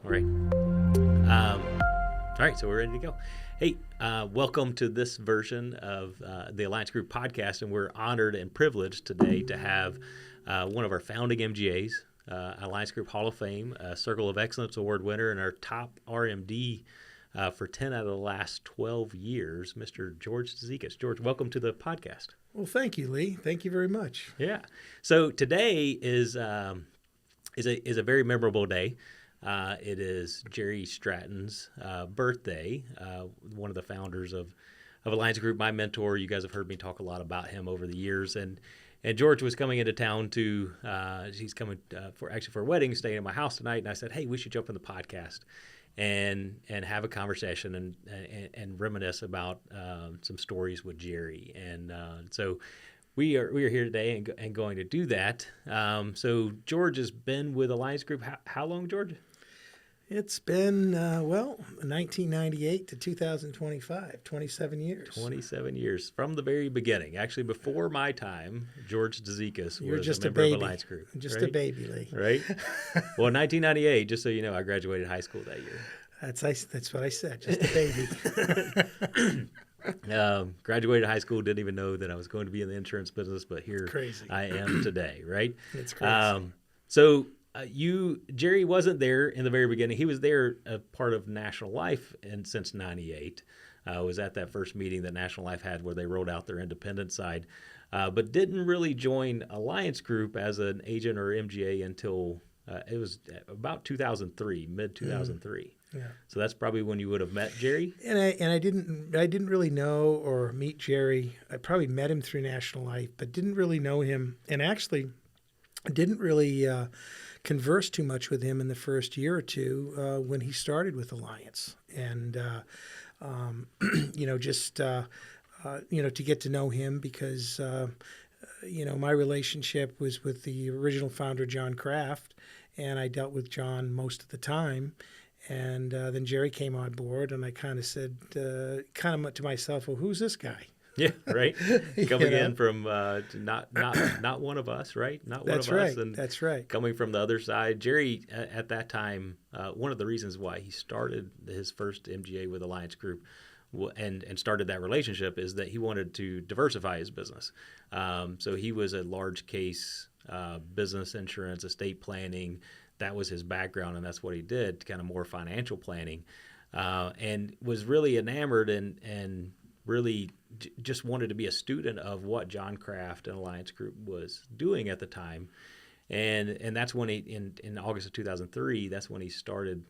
All right. All right, so we're ready to go. Hey, welcome to this version of the Alliance Group podcast, and we're honored and privileged today to have one of our founding MGAs, Alliance Group Hall of Fame, Circle of Excellence Award winner, and our top RMD for 10 out of the last 12 years, Mr. George Tzikas. George, welcome to the podcast. Well, thank you, Lee. Thank you very much. Yeah. So today is a very memorable day. It is Jerry Stratton's birthday, one of the founders of Alliance Group, my mentor. You guys have heard me talk a lot about him over the years. And George was coming into town he's coming for a wedding, staying at my house tonight. And I said, hey, we should jump in the podcast and have a conversation and reminisce about some stories with Jerry. And so we are here today and going to do that. So George has been with Alliance Group. How long, George? It's been, 1998 to 2025, 27 years. 27 years from the very beginning. Actually, before my time, George Tzikas was just a member of Alliance Group. Just a baby, Lee. Right? Well, 1998, just so you know, I graduated high school that year. That's what I said, just a baby. Graduated high school, didn't even know that I was going to be in the insurance business, but here I am today, right? It's crazy. Jerry wasn't there in the very beginning. He was there a part of National Life since 98. Was at that first meeting that National Life had where they rolled out their independent side, but didn't really join Alliance Group as an agent or MGA until it was about 2003, mid 2003. Yeah. So that's probably when you would have met Jerry. And I didn't really know or meet Jerry. I probably met him through National Life, but didn't really know him, and actually didn't really converse too much with him in the first year or two when he started with Alliance. And to get to know him because my relationship was with the original founder, John Kraft, and I dealt with John most of the time. And then Jerry came on board, and I kind of said, to myself, well, who's this guy? Yeah, right. Coming in from not one of us, right? Not one That's of right. us. And That's right. Coming from the other side, Jerry at that time, one of the reasons why he started his first MGA with Alliance Group and started that relationship is that he wanted to diversify his business. So he was a large case business insurance, estate planning. That was his background, and that's what he did, kind of more financial planning, and was really enamored and really just wanted to be a student of what John Kraft and Alliance Group was doing at the time. And that's when in August of 2003, that's when he started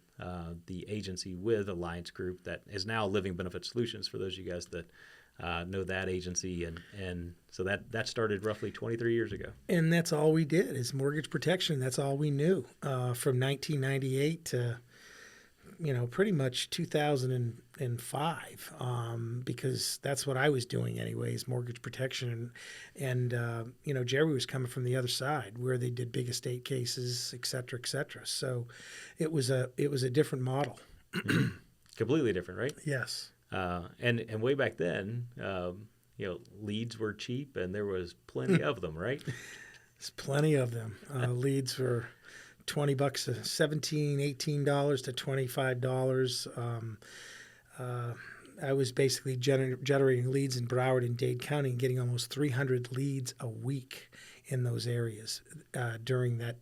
the agency with Alliance Group that is now Living Benefit Solutions, for those of you guys that know that agency. And so that started roughly 23 years ago. And that's all we did is mortgage protection. That's all we knew from 1998 to, pretty much 2005, because that's what I was doing anyways, mortgage protection. And Jerry was coming from the other side where they did big estate cases, et cetera, et cetera. So it was a different model. Completely different, right? Yes. And way back then, leads were cheap and there was plenty of them, right? There's plenty of them. Leads were $20, $17, $18 to $25. I was basically generating leads in Broward and Dade County and getting almost 300 leads a week in those areas during that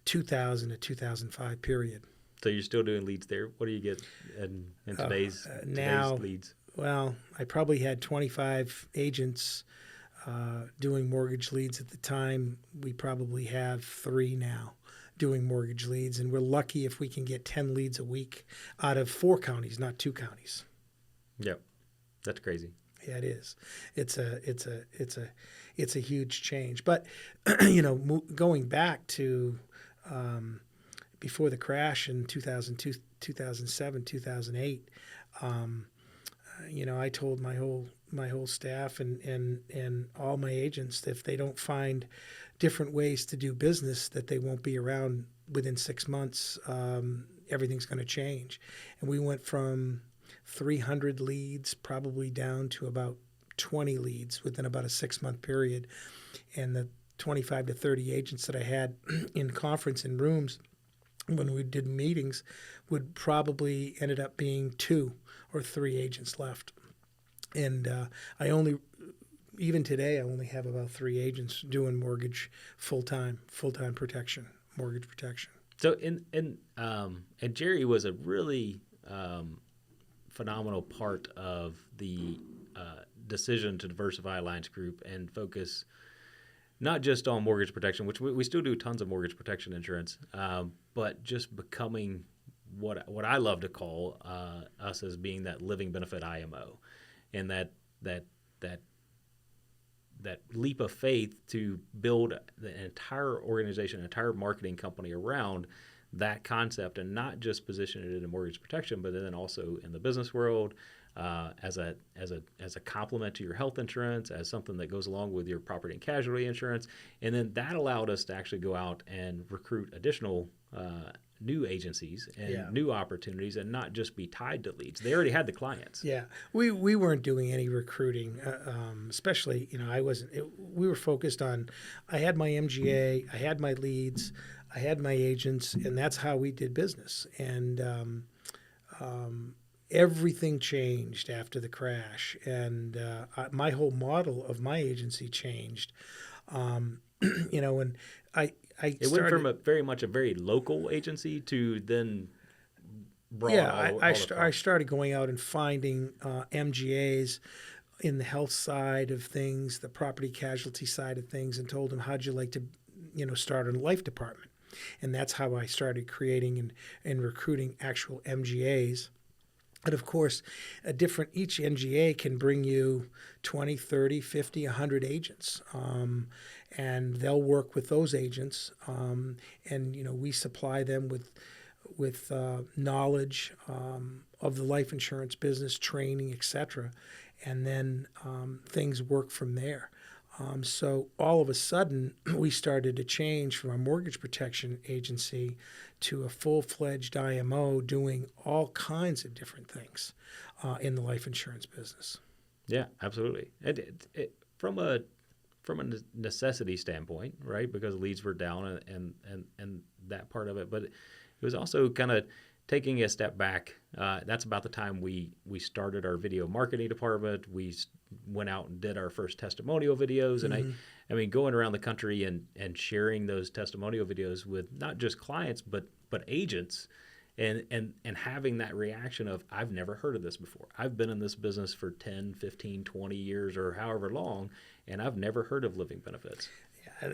2000 to 2005 period. So you're still doing leads there. What do you get in today's leads? Well, I probably had 25 agents doing mortgage leads at the time. We probably have 3 now doing mortgage leads, and we're lucky if we can get 10 leads a week out of 4 counties, not 2 counties. Yep, that's crazy. Yeah, it is. It's a huge change. But going back to before the crash in 2002, 2007, 2008, I told my whole staff and all my agents that if they don't find different ways to do business, that they won't be around within 6 months. Everything's going to change. And we went from 300 leads probably down to about 20 leads within about a 6-month period. And the 25 to 30 agents that I had in conference in rooms when we did meetings, would probably ended up being 2 or 3 agents left. And I only, even today, I only have about 3 agents doing mortgage full-time protection, mortgage protection. So, and Jerry was a really phenomenal part of the decision to diversify Alliance Group and focus not just on mortgage protection, which we still do tons of mortgage protection insurance, but just becoming what I love to call us as being that living benefit IMO, and that leap of faith to build the entire organization, entire marketing company around that concept, and not just position it in mortgage protection, but then also in the business world, as a complement to your health insurance, as something that goes along with your property and casualty insurance. And then that allowed us to actually go out and recruit additional new agencies and new opportunities, and not just be tied to leads. They already had the clients. Yeah, we weren't doing any recruiting, especially, I wasn't. We were focused on, I had my MGA, I had my leads, I had my agents, and that's how we did business. And everything changed after the crash, and my whole model of my agency changed. When It went from a very local agency to then broad. Yeah, I started going out and finding MGAs in the health side of things, the property casualty side of things, and told them, how'd you like to, start a life department? And that's how I started creating and recruiting actual MGAs. And of course, each MGA can bring you 20, 30, 50, 100 agents. And they'll work with those agents. And, we supply them with knowledge of the life insurance business, training, etc. And then things work from there. So all of a sudden, we started to change from a mortgage protection agency to a full-fledged IMO doing all kinds of different things in the life insurance business. Yeah, absolutely. From a necessity standpoint, right? Because leads were down and that part of it, but it was also kind of taking a step back. That's about the time we started our video marketing department. We went out and did our first testimonial videos, and I mean, going around the country and sharing those testimonial videos with not just clients but agents, and having that reaction of, I've never heard of this before. I've been in this business for 10, 15, 20 years or however long, and I've never heard of living benefits.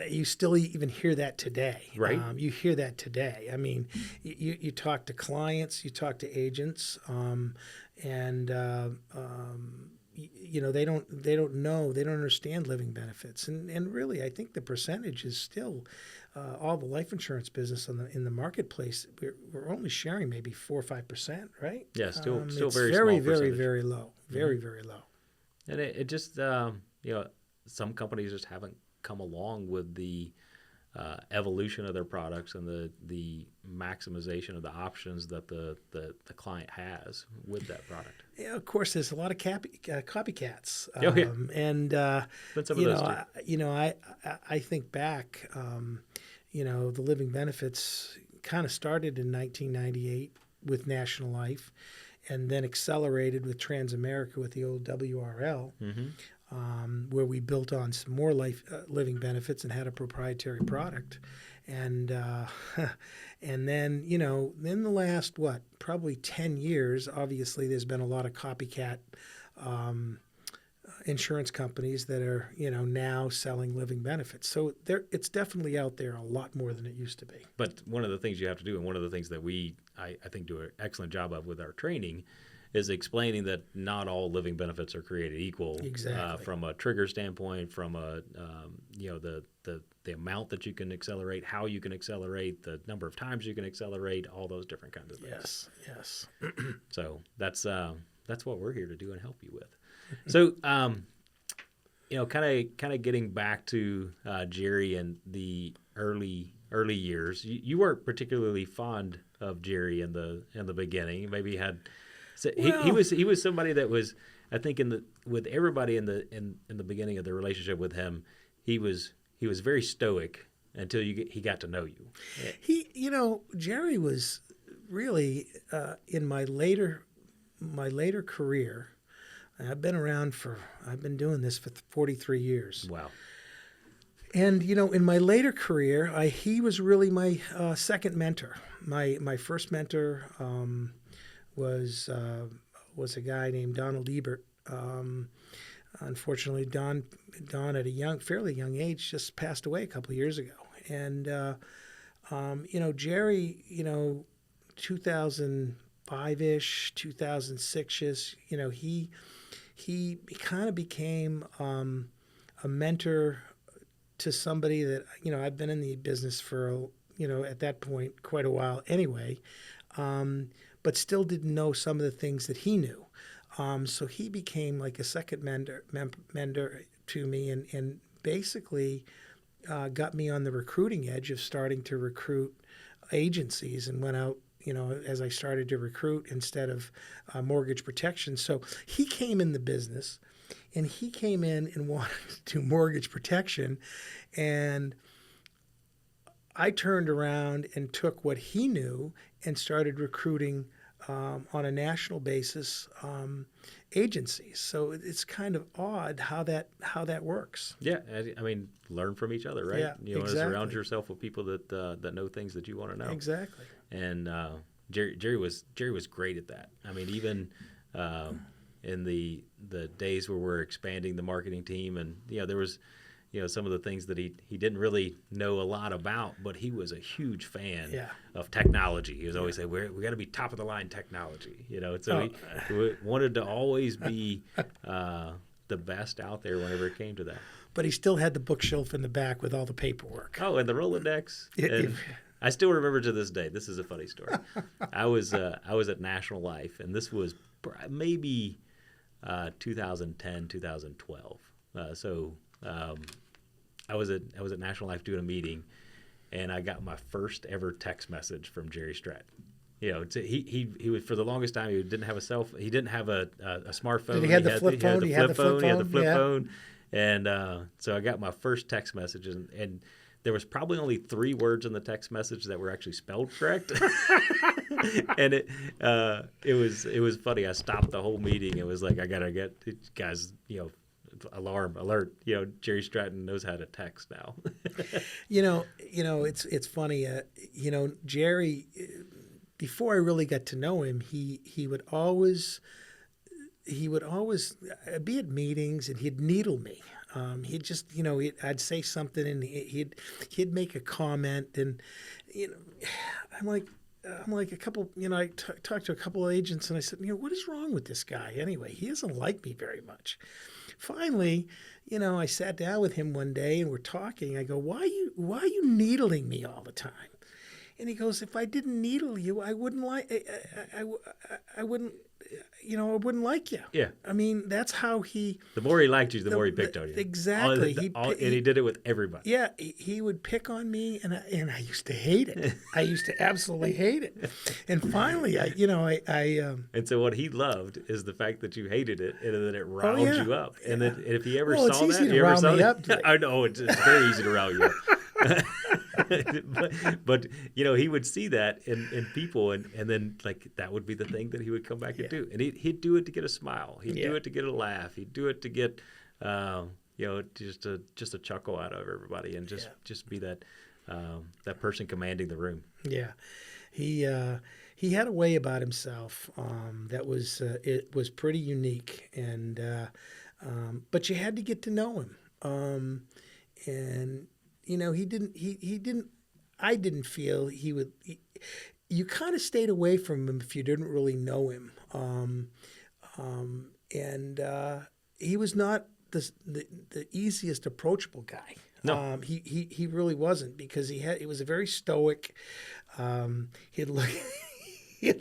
You still even hear that today, right? You hear that today. I mean, you talk to clients, you talk to agents, and they don't know, they don't understand living benefits, and really, I think the percentage is still all the life insurance business in the marketplace. We're only sharing maybe 4 or 5%, right? Yeah, still it's very very small percentage. very low, very low. And it just some companies just haven't come along with the evolution of their products and the maximization of the options that the client has with that product. Yeah, of course, there's a lot of copycats, and but some of those too. I think back, the living benefits kind of started in 1998 with National Life, and then accelerated with Transamerica with the old WRL. Where we built on some more living benefits and had a proprietary product, and and then in the last probably 10 years, obviously there's been a lot of copycat insurance companies that are now selling living benefits. So it's definitely out there a lot more than it used to be. But one of the things you have to do, and one of the things that I think do an excellent job of with our training, is explaining that not all living benefits are created equal. Exactly. From a trigger standpoint, from a the amount that you can accelerate, how you can accelerate, the number of times you can accelerate, all those different kinds of things. Yes. So that's what we're here to do and help you with. So kind of getting back to Jerry and the early years. You weren't particularly fond of Jerry in the beginning. Maybe had. So he was somebody that was, I think, with everybody in the beginning of the relationship with him, he was very stoic until he got to know you. Jerry was really in my later career. I've been doing this for 43 years. Wow. And in my later career, he was really my second mentor. My first mentor was a guy named Donald Ebert. Unfortunately, Don at a fairly young age just passed away a couple of years ago. And Jerry, 2005-ish, 2006-ish, he kind of became a mentor to somebody that, I've been in the business for, at that point, quite a while anyway, but still didn't know some of the things that he knew. So he became like a second mentor to me and basically got me on the recruiting edge of starting to recruit agencies and went out, as I started to recruit instead of mortgage protection. So he came in the business and he came in and wanted to do mortgage protection. And I turned around and took what he knew and started recruiting on a national basis agencies. So it's kind of odd how that works. Yeah, I mean, learn from each other, right? Yeah, you want to exactly. surround yourself with people that know things that you want to know. Exactly. And Jerry was great at that. I mean, even in the days where we're expanding the marketing team, and there was some of the things that he didn't really know a lot about, but he was a huge fan of technology. He was always saying, we got to be top of the line technology, So he wanted to always be the best out there whenever it came to that. But he still had the bookshelf in the back with all the paperwork. Oh, and the Rolodex. And I still remember to this day. This is a funny story. I was at National Life, and this was maybe 2010, 2012. I was at National Life doing a meeting, and I got my first ever text message from Jerry Stratton. He was, for the longest time, he didn't have a he didn't have a smartphone. Did he have the flip phone? He had the flip phone. And so I got my first text message, and there was probably only 3 words in the text message that were actually spelled correct. And it was funny. I stopped the whole meeting. It was like, I gotta get guys, alarm alert. Jerry Stratton knows how to text now. It's funny. Jerry, before I really got to know him, he would always be at meetings and he'd needle me. He'd just, I'd say something and he'd make a comment, and I'm like a couple, I talked to a couple of agents and I said, what is wrong with this guy anyway? He doesn't like me very much. Finally, I sat down with him one day and we're talking. I go, why are you needling me all the time? And he goes, if I didn't needle you, I wouldn't I wouldn't like you. Yeah. I mean, that's how he... The more he liked you, the more he picked on you. Exactly. And he did it with everybody. Yeah, he would pick on me, and I used to hate it. I used to absolutely hate it. And finally, And so what he loved is the fact that you hated it, and that it riled you up. And then if he ever it's saw easy that, to you ever rile saw me that? up. I know, it's very easy to rile you up. but he would see that in people, and then like that would be the thing that he would come back and do, and he'd do it to get a smile, he'd do it to get a laugh, he'd do it to get just a chuckle out of everybody, and just be that person commanding the room. Yeah, he had a way about himself that was it was pretty unique, and but you had to get to know him, and I didn't feel he would. You kind of stayed away from him if you didn't really know him, and he was not the easiest approachable guy. No, he really wasn't, because he was a very stoic. He'd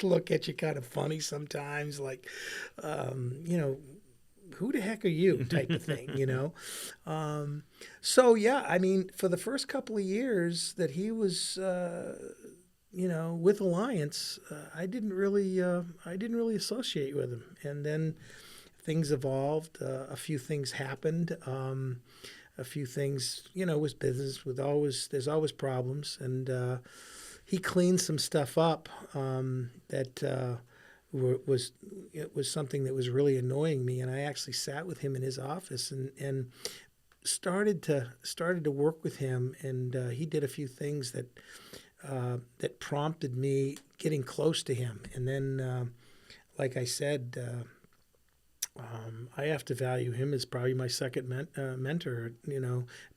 look at you kind of funny sometimes, like who the heck are you type of thing, So yeah, I mean, for the first couple of years that he was, with Alliance, I didn't really associate with him. And then things evolved. A few things happened. a few things, with business. There's always problems, and he cleaned some stuff up that was it was something that was really annoying me, and I actually sat with him in his office and started to work with him, and he did a few things that prompted me getting close to him, and then like I said. I have to value him as probably my second mentor.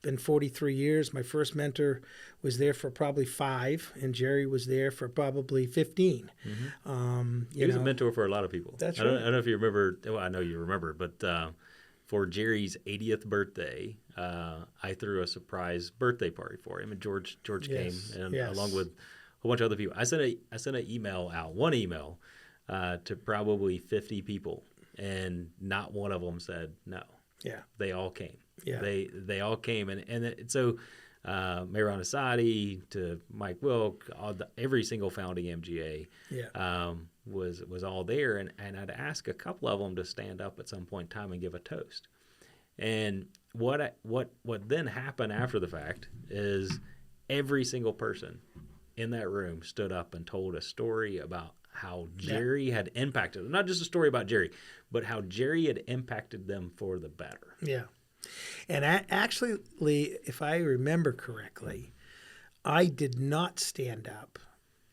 Been 43 years. My first mentor was there for probably 5, and Jerry was there for probably 15. Mm-hmm. He was a mentor for a lot of people. That's right. right. I don't know if you remember. Well, I know you remember, but for Jerry's 80th birthday, I threw a surprise birthday party for him, and George came, and along with a whole bunch of other people. I sent an email out, one email, to probably 50 people. And not one of them said no. Yeah, they all came. Yeah, they all came, and so Mayor Asadi to Mike Wilk, every single founding MGA was all there, and I'd ask a couple of them to stand up at some point in time and give a toast. And what then happened after the fact is every single person in that room stood up and told a story about how Jerry had impacted them. Not just a story about Jerry, but how Jerry had impacted them for the better. Yeah. And actually, if I remember correctly, I did not stand up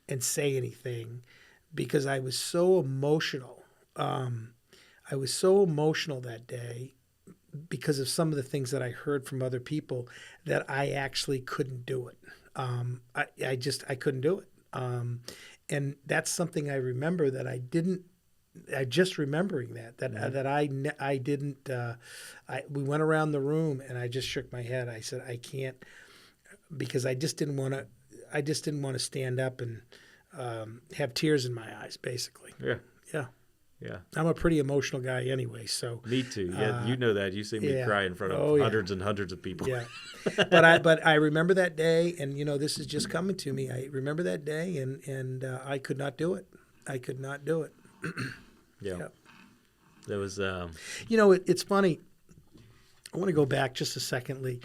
and say anything because I was so emotional. I was so emotional that day because of some of the things that I heard from other people that I actually couldn't do it. I couldn't do it. And that's something I remember that I didn't. I just remembering that I didn't. We went around the room and I just shook my head. I said I can't because I just didn't want to. I just didn't want to stand up and have tears in my eyes. Basically. Yeah. I'm a pretty emotional guy anyway. So me too. Yeah, you know that. You see me cry in front of hundreds and hundreds of people. Yeah. But I remember that day, and this is just coming to me. I remember that day, and I could not do it. I could not do it. Yeah. There was. It's funny. I want to go back just a second, Lee.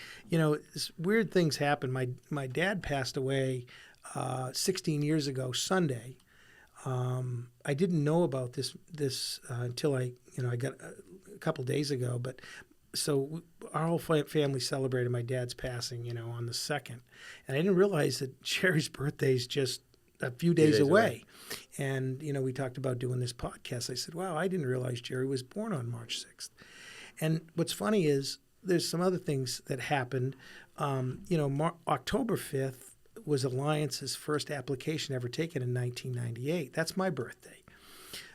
Weird things happen. My dad passed away 16 years ago Sunday. I didn't know about this until I got a couple days ago. But so our whole family celebrated my dad's passing, on the 2nd, and I didn't realize that Jerry's birthday is just a few days away. And we talked about doing this podcast. I said, "Wow, I didn't realize Jerry was born on March 6th." And what's funny is there's some other things that happened. October 5th. Was Alliance's first application ever taken in 1998. That's my birthday.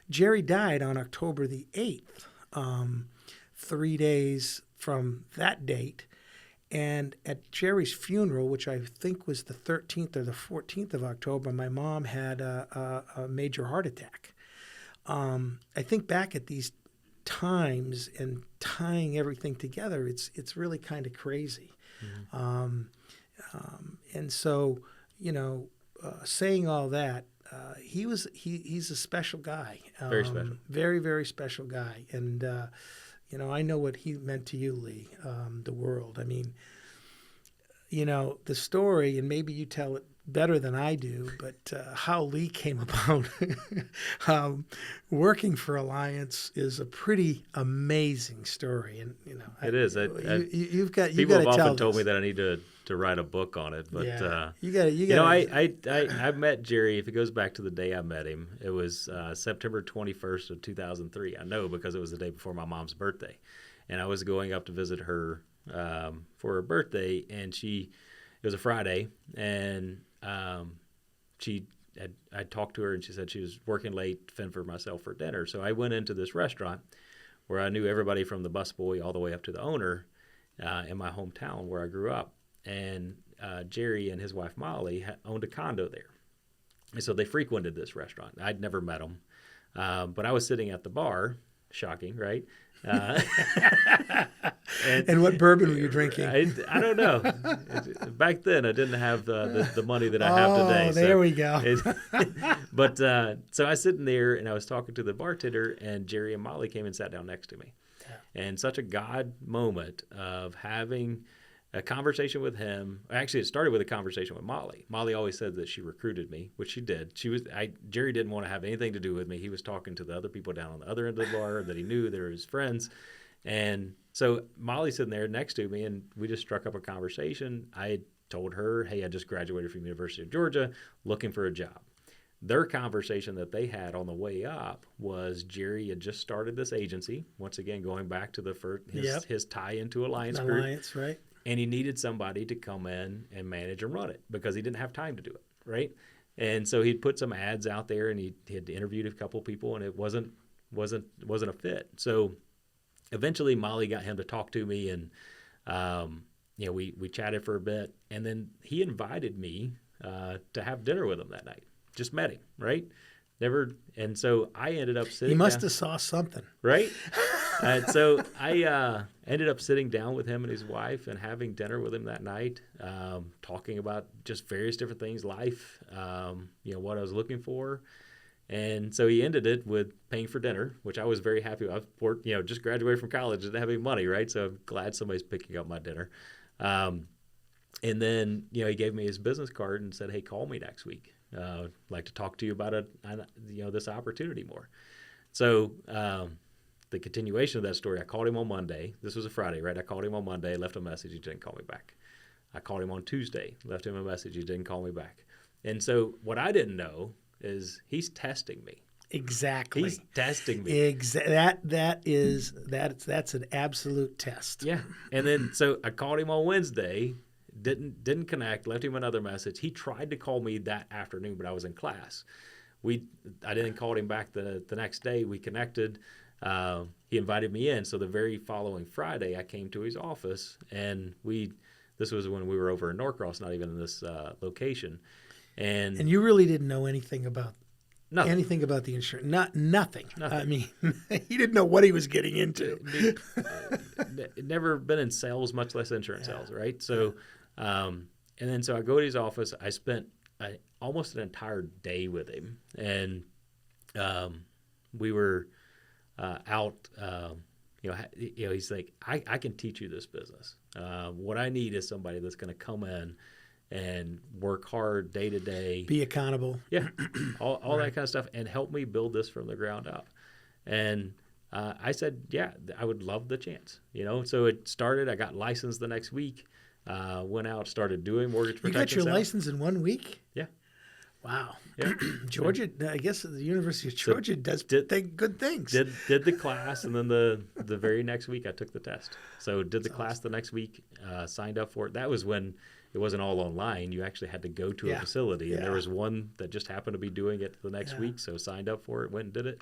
Jerry died on October the 8th, 3 days from that date. And at Jerry's funeral, which I think was the 13th or the 14th of October, my mom had a major heart attack. I think back at these times and tying everything together, it's really kind of crazy. Mm-hmm. And so, saying all that, he's a special guy. Very special. Very, very special guy. And, I know what he meant to you, Lee, the world. I mean, the story, and maybe you tell it better than I do, but how Lee came about working for Alliance is a pretty amazing story. And, it is. You've got people to have tell often told this. me that I need to write a book on it, but you got I met Jerry. If it goes back to the day I met him, it was September 21st of 2003. I know because it was the day before my mom's birthday, and I was going up to visit her for her birthday, and it was a Friday, and I talked to her, and she said she was working late to fend for myself for dinner. So I went into this restaurant where I knew everybody from the busboy all the way up to the owner in my hometown where I grew up. And Jerry and his wife Molly owned a condo there. And so they frequented this restaurant. I'd never met them. But I was sitting at the bar. Shocking, right? And what bourbon were you drinking? I don't know. Back then, I didn't have the money that I have today. Oh, there we go. But so I was sitting there, and I was talking to the bartender, and Jerry and Molly came and sat down next to me. Yeah. And such a God moment of having a conversation with him. Actually, it started with a conversation with Molly. Molly always said that she recruited me, which she did. Jerry didn't want to have anything to do with me. He was talking to the other people down on the other end of the bar that he knew. They were his friends. And so Molly's sitting there next to me, and we just struck up a conversation. I had told her, hey, I just graduated from University of Georgia, looking for a job. Their conversation that they had on the way up was Jerry had just started this agency, once again going back to his tie into Alliance Group. Alliance, right? And he needed somebody to come in and manage and run it because he didn't have time to do it, right? And so he'd put some ads out there, and he had interviewed a couple people, and it wasn't a fit. So eventually Molly got him to talk to me, and we chatted for a bit, and then he invited me to have dinner with him that night. Just met him, right? Never, and so I ended up sitting. He must have saw something, right? So I ended up sitting down with him and his wife and having dinner with him that night, talking about just various different things, life, what I was looking for. And so he ended it with paying for dinner, which I was very happy with. Just graduated from college, didn't have any money, right? So I'm glad somebody's picking up my dinner. And then, he gave me his business card and said, hey, call me next week. I'd like to talk to you about this opportunity more. So the continuation of that story, I called him on Monday. This was a Friday, right? I called him on Monday, left a message. He didn't call me back. I called him on Tuesday, left him a message. He didn't call me back. And so what I didn't know is he's testing me. Exactly. He's testing me. That's an absolute test. Yeah. And then so I called him on Wednesday. Didn't connect, left him another message. He tried to call me that afternoon, but I was in class. I didn't call him back the next day. We connected. He invited me in. So the very following Friday, I came to his office, and this was when we were over in Norcross, not even in this location. And you really didn't know anything about nothing. Anything about the insurance? Nothing. I mean, he didn't know what he was getting into. Never been in sales, much less insurance sales, right? So, and then so I go to his office. I spent almost an entire day with him, and we were out. He's like, I can teach you this business. What I need is somebody that's going to come in and work hard day to day. Be accountable. Yeah, all that kind of stuff, and help me build this from the ground up. And I said, yeah, I would love the chance. So it started. I got licensed the next week. Went out, started doing mortgage protection. You got your sales. license in 1 week? Yeah. Wow. Yeah. Georgia, I guess the University of Georgia does good things. Did the class, and then the very next week I took the test. So did the class the next week, signed up for it. That was when it wasn't all online. You actually had to go to a facility, and there was one that just happened to be doing it the next week. So signed up for it, went and did it,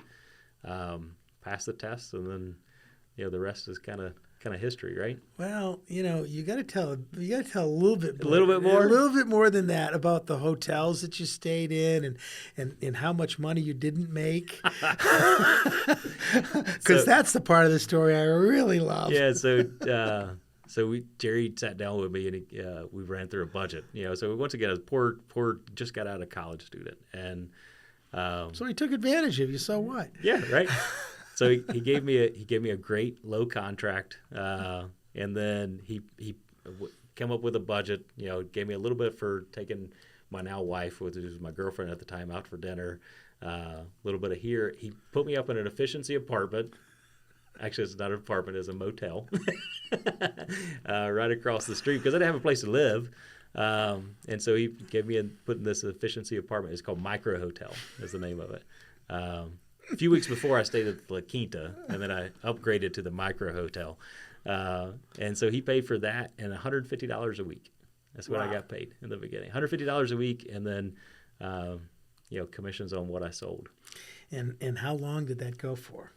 passed the test, and then the rest is kind of history, right? Well, you got to tell a little bit more. A little bit more than that about the hotels that you stayed in and how much money you didn't make. Because that's the part of the story I really love. Yeah, so Jerry sat down with me, and we ran through a budget. So once again, I was poor, just got out of college student, and so he took advantage of you. So what? Yeah, right. So he gave me a great low contract, and then he came up with a budget. Gave me a little bit for taking my now wife, which was my girlfriend at the time, out for dinner. A little bit of here. He put me up in an efficiency apartment. Actually, it's not an apartment; it's a motel, right across the street because I didn't have a place to live. And so he gave me put in this efficiency apartment. It's called Micro Hotel. Is the name of it. A few weeks before, I stayed at La Quinta, and then I upgraded to the Micro Hotel. And so he paid for that and $150 a week. That's what I got paid in the beginning. $150 a week, and then commissions on what I sold. And how long did that go for?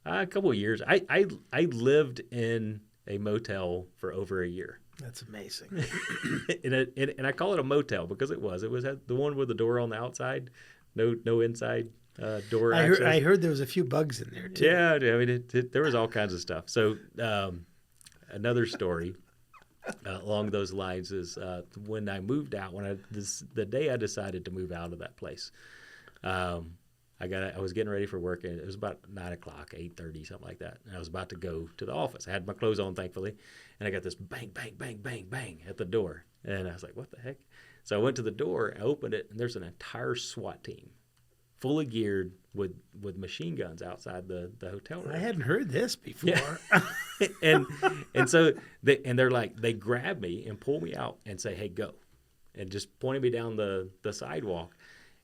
A couple of years. I lived in a motel for over a year. That's amazing. and I call it a motel because it was the one with the door on the outside, no inside door access. I heard there was a few bugs in there too. Yeah, I mean there was all kinds of stuff. So another story along those lines is when I moved out. The day I decided to move out of that place, I I was getting ready for work, and it was about 9:00, 8:30, something like that. And I was about to go to the office. I had my clothes on, thankfully, and I got this bang, bang, bang, bang, bang at the door. And I was like, what the heck? So I went to the door, I opened it, and there's an entire SWAT team, fully geared with machine guns outside the hotel room. I hadn't heard this before. Yeah. and so they're like, they grab me and pull me out and say, hey, go, and just pointed me down the sidewalk.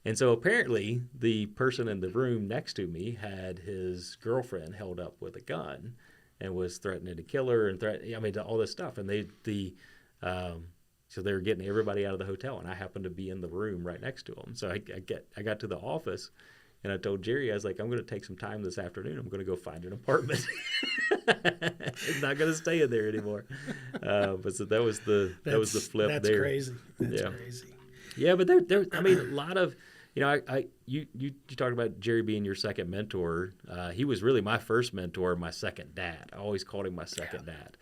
And so apparently the person in the room next to me had his girlfriend held up with a gun and was threatening to kill her and all this stuff. And so they were getting everybody out of the hotel, and I happened to be in the room right next to them. So I got to the office, and I told Jerry, I was like, I'm going to take some time this afternoon. I'm going to go find an apartment. I'm not going to stay in there anymore. But so that was the flip that's there. Crazy. That's crazy. Yeah, but there. I mean, a lot of, you talked about Jerry being your second mentor. He was really my first mentor, my second dad. I always called him my second dad.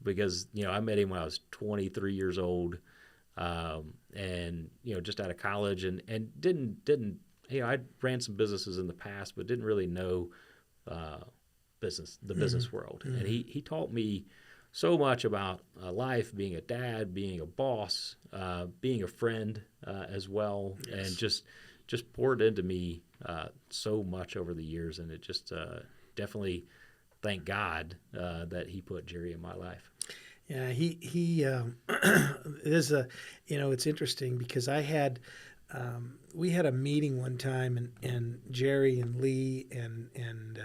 Because, I met him when I was 23 years old, and, just out of college, and didn't, I ran some businesses in the past, but didn't really know the business world. Mm-hmm. And he taught me so much about life, being a dad, being a boss, being a friend as well, yes. And just poured into me so much over the years, and it just definitely, thank God that he put Jerry in my life. Yeah, he there's it's interesting because we had a meeting one time, and Jerry and Lee and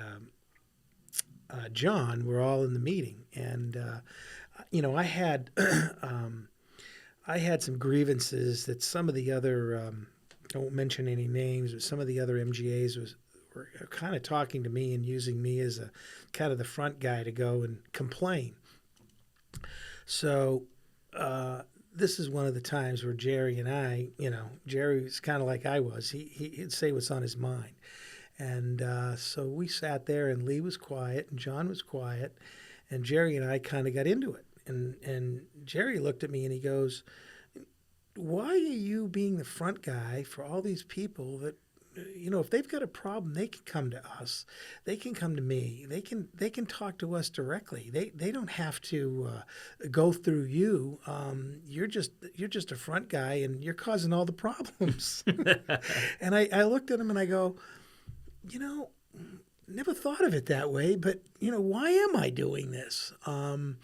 John were all in the meeting, and I had I had some grievances that some of the other I won't mention any names, but some of the other MGAs were kind of talking to me and using me as a kind of the front guy to go and complain. So this is one of the times where Jerry and I, Jerry was kind of like I was. He'd say what's on his mind. And so we sat there, and Lee was quiet, and John was quiet, and Jerry and I kind of got into it. And Jerry looked at me, and he goes, why are you being the front guy for all these people that, if they've got a problem, they can come to us. They can come to me. They can talk to us directly. They don't have to go through you. You're just a front guy, and you're causing all the problems. And I looked at him and I go, never thought of it that way, but why am I doing this? And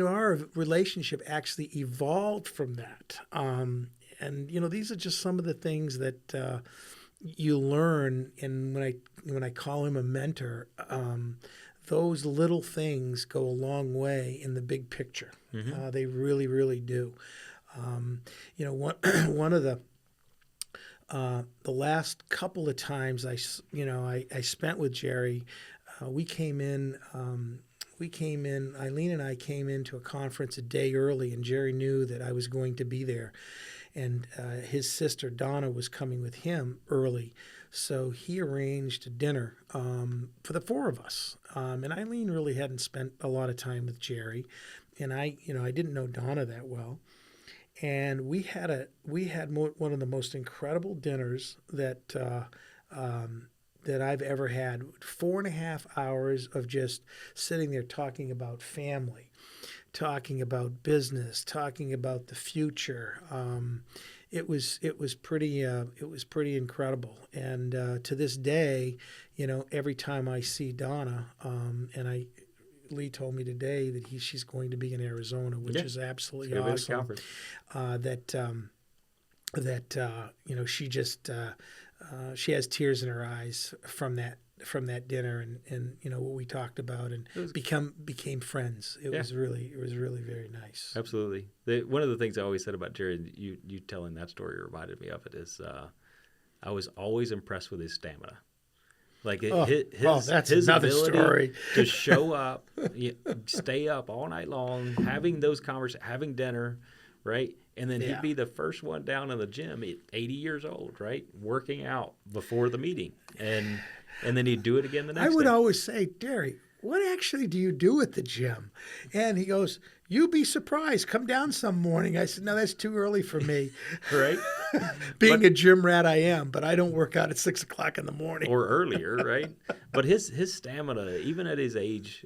our relationship actually evolved from that. And these are just some of the things that you learn. And when I call him a mentor, those little things go a long way in the big picture. Mm-hmm. They really, really do. One of the last couple of times I spent with Jerry, we came in. Eileen and I came into a conference a day early, and Jerry knew that I was going to be there. And his sister Donna was coming with him early, so he arranged a dinner for the four of us. And Eileen really hadn't spent a lot of time with Jerry, and I didn't know Donna that well. And we had one of the most incredible dinners that I've ever had. 4.5 hours of just sitting there talking about family, talking about business, talking about the future. It was pretty incredible. And to this day, every time I see Donna, Lee told me today that she's going to be in Arizona, which is absolutely awesome. She just she has tears in her eyes from that dinner and what we talked about, and became friends. It was really very nice. Absolutely. One of the things I always said about Jerry, you telling that story reminded me of it, is I was always impressed with his stamina. Like his ability story. To show up, stay up all night long, having those conversations, having dinner, right? And then he'd be the first one down in the gym at 80 years old, right? Working out before the meeting. And then he'd do it again the next day. I would always say, Jerry, what actually do you do at the gym? And he goes, you'd be surprised. Come down some morning. I said, no, that's too early for me. Right? Being a gym rat, I am, but I don't work out at 6 o'clock in the morning. Or earlier, right? But his stamina, even at his age,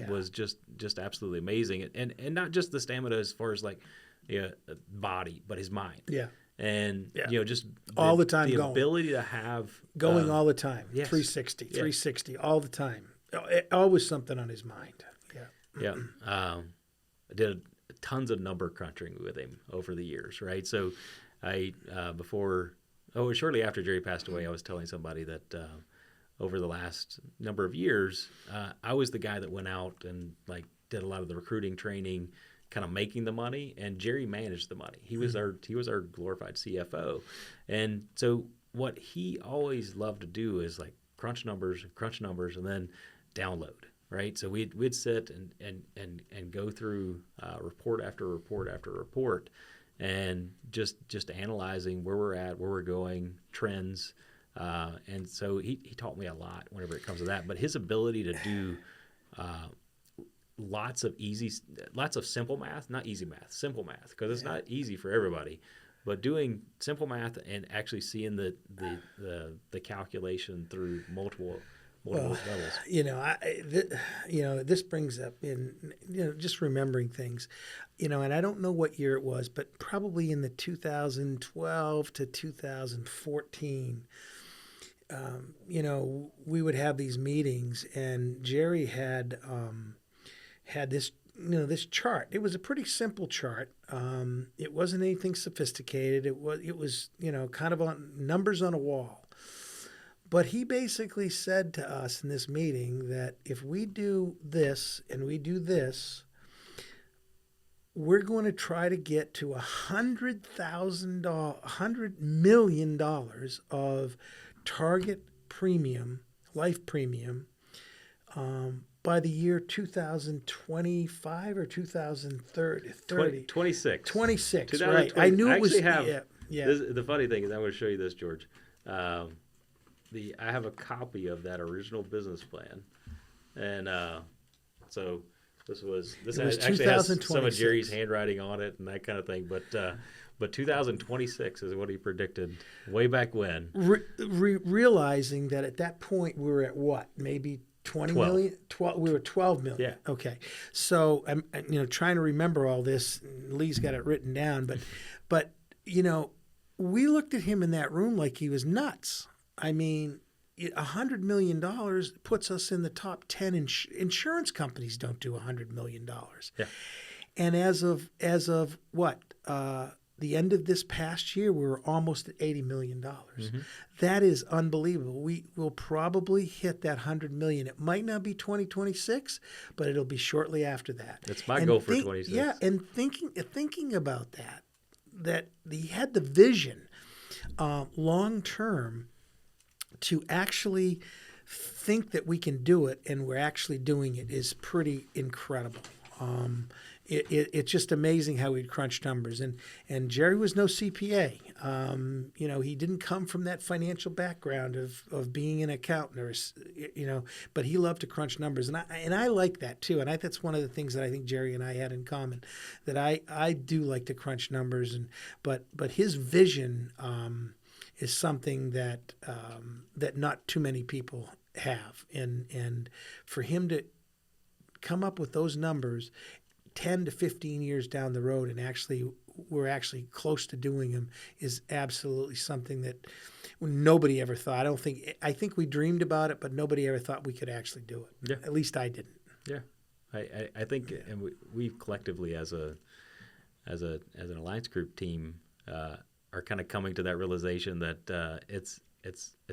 was just absolutely amazing, and not just the stamina as far as like body, but his mind. Yeah. And just all the time the going. Ability to have going all the time. Yes. 360, 360 all the time. Always something on his mind. Yeah. I did tons of number crunching with him over the years, right? So I shortly after Jerry passed away, I was telling somebody that over the last number of years, I was the guy that went out and like did a lot of the recruiting training, kind of making the money, and Jerry managed the money. He was our glorified CFO. And so what he always loved to do is like crunch numbers, and then download, right? So we'd sit and go through report after report after report, and just analyzing where we're at, where we're going, trends. And so he taught me a lot whenever it comes to that. But his ability to do lots of simple math, not easy math, simple math, because it's not easy for everybody. But doing simple math and actually seeing the calculation through multiple levels. This brings up just remembering things, and I don't know what year it was, but probably in the 2012 to 2014. We would have these meetings, and Jerry had this this chart. It was a pretty simple chart. It wasn't anything sophisticated. It was kind of on numbers on a wall. But he basically said to us in this meeting that if we do this and we do this, we're going to try to get to $100 million of target premium, life premium, by the year 2025 or 2030. 26. 26, right. I knew it was. The funny thing is, I'm going to show you this, George. I have a copy of that original business plan, and so this actually has some of Jerry's handwriting on it and that kind of thing. But 2026 is what he predicted way back when. Realizing that at that point we were at what, maybe 20 million? 12. We were 12 million. Yeah. Okay. So I'm trying to remember all this. Lee's got it written down, but we looked at him in that room like he was nuts. I mean, $100 million puts us in the top 10. Insurance companies don't do $100 million. Yeah. And as of what, the end of this past year, we were almost at $80 million. Mm-hmm. That is unbelievable. We will probably hit that $100 million. It might not be 2026, but it'll be shortly after that. That's my goal for 26. Yeah, and thinking about that he had the vision long term to actually think that we can do it, and we're actually doing it, is pretty incredible. It's just amazing how he'd crunch numbers. And Jerry was no CPA. He didn't come from that financial background of being an accountant, but he loved to crunch numbers. And I like that too. And that's one of the things that I think Jerry and I had in common, that I do like to crunch numbers. But his vision is something that not too many people have. And for him to come up with those numbers 10 to 15 years down the road, and we're actually close to doing them, is absolutely something that nobody ever thought. I think we dreamed about it, but nobody ever thought we could actually do it. Yeah. At least I didn't. Yeah. I think, and we collectively as an Alliance Group team are kind of coming to that realization that it's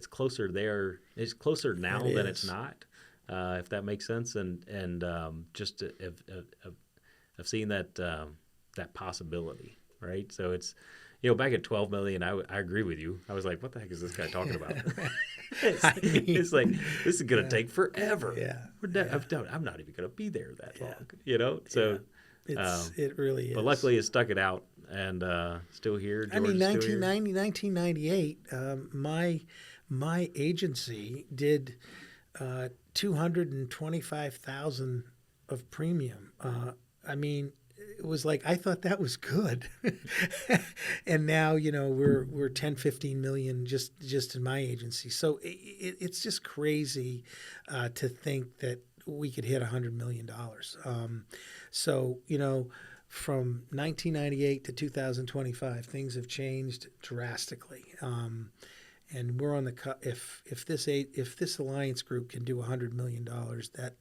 closer there. It's closer now than it's not. If that makes sense, and just I've seen that possibility, right? So it's, back at 12 million, I agree with you. I was like, what the heck is this guy talking about? It's like, this is going to take forever. Yeah. I'm not even going to be there that long, So it really is. But luckily, it stuck it out, and still here. George, 1998, my agency did $225,000 of premium. I mean, it was like I thought that was good, and now we're 10, 15 million just in my agency. So it's just crazy to think that we could hit $100 million. So from 1998 to 2025, things have changed drastically. And we're on the if this alliance group can do $100 million,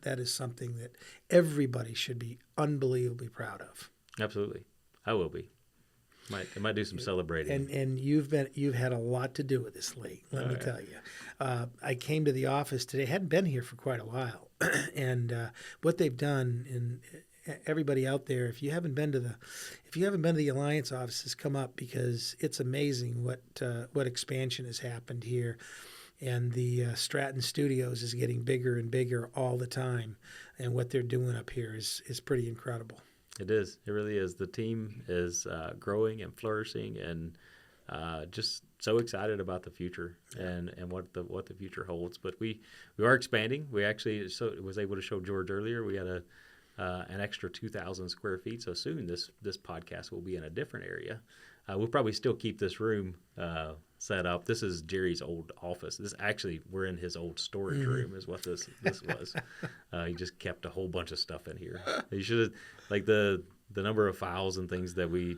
that is something that everybody should be unbelievably proud of. Absolutely, I will be. I might do some celebrating. And you've had a lot to do with this, Lee. Let me tell you. I came to the office today. Hadn't been here for quite a while, and what they've done and everybody out there, if you haven't been to the Alliance offices, come up, because it's amazing what expansion has happened here, and the Stratton Studios is getting bigger and bigger all the time, and what they're doing up here is pretty incredible. It is. It really is. The team is growing and flourishing, and just so excited about the future and what the future holds. But we are expanding. We actually was able to show George earlier. We got an extra 2,000 square feet. So soon this podcast will be in a different area. We'll probably still keep this room set up. This is Jerry's old office. We're in his old storage room is what this was. He just kept a whole bunch of stuff in here. He should have, like the number of files and things that we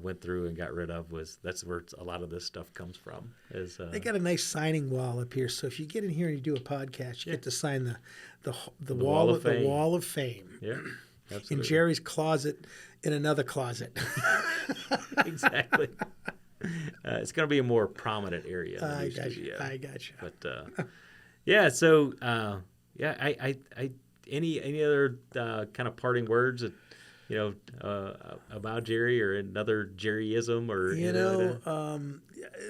went through and got rid of that's where a lot of this stuff comes from. They got a nice signing wall up here, so if you get in here and you do a podcast, you get to sign the wall of fame. Yeah, absolutely. In Jerry's closet, in another closet. Exactly. It's going to be a more prominent area. I got you. But yeah, so any other kind of parting words that, about Jerry, or another Jerryism, or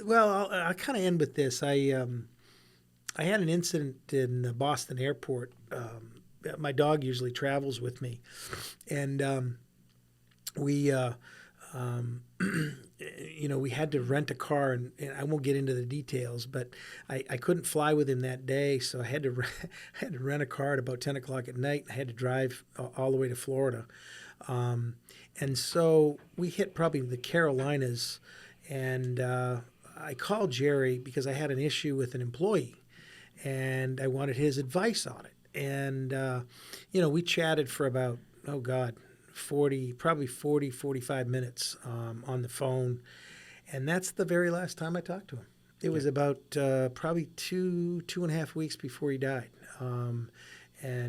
well, I'll kind of end with this. I had an incident in the Boston airport. My dog usually travels with me, and we had to rent a car, and I won't get into the details, but I couldn't fly with him that day, so I had to rent a car at about 10 o'clock at night. I had to drive all the way to Florida. And so we hit probably the Carolinas, and I called Jerry because I had an issue with an employee, and I wanted his advice on it. And, we chatted for about, 45 minutes on the phone. And that's the very last time I talked to him. It was about probably 2.5 weeks before he died. And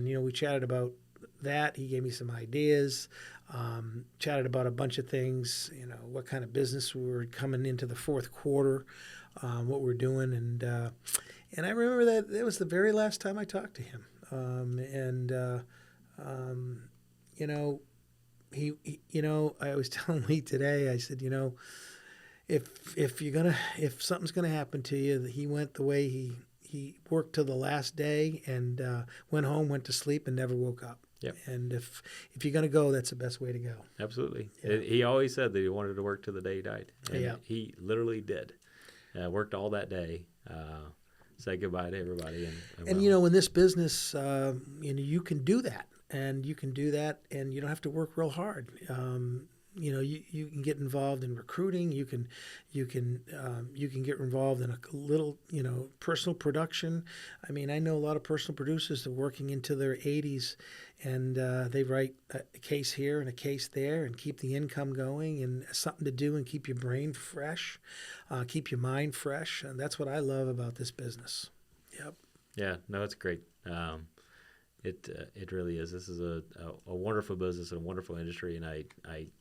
we chatted about that. He gave me some ideas, chatted about a bunch of things, what kind of business we were coming into the fourth quarter, what we're doing. And I remember that was the very last time I talked to him. I was telling Lee today, I said, if something's gonna happen to you, he went the way he worked till the last day, and went home, went to sleep, and never woke up. Yep. And if you're gonna go, that's the best way to go. Absolutely. Yeah. He always said that he wanted to work till the day he died, and Yeah. he literally did. Worked all that day. Said goodbye to everybody, and in this business, you can do that. And you can do that, and you don't have to work real hard. You can get involved in recruiting. You can get involved in a little, personal production. I mean, I know a lot of personal producers that are working into their 80s, and they write a case here and a case there, and keep the income going, and something to do, and keep your brain fresh, keep your mind fresh. And that's what I love about this business. Yep. Yeah. No, it's great. It really is. This is a wonderful business and a wonderful industry. And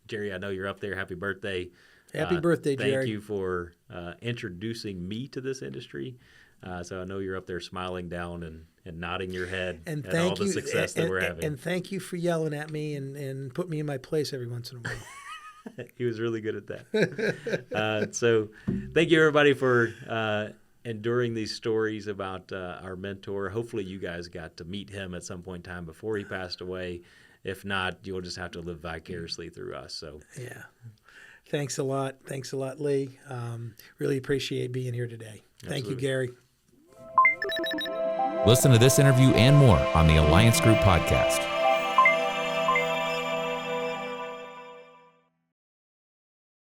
Jerry, I know you're up there. Happy birthday. Happy birthday, Jerry. Thank you for introducing me to this industry. So I know you're up there smiling down and nodding your head at all the success that we're having. And thank you for yelling at me and put me in my place every once in a while. He was really good at that. So thank you, everybody, for enduring these stories about our mentor. Hopefully you guys got to meet him at some point in time before he passed away. If not, you'll just have to live vicariously through us. So yeah. Thanks a lot, Lee. Really appreciate being here today. Absolutely. Thank you, Gary. Listen to this interview and more on the Alliance Group podcast.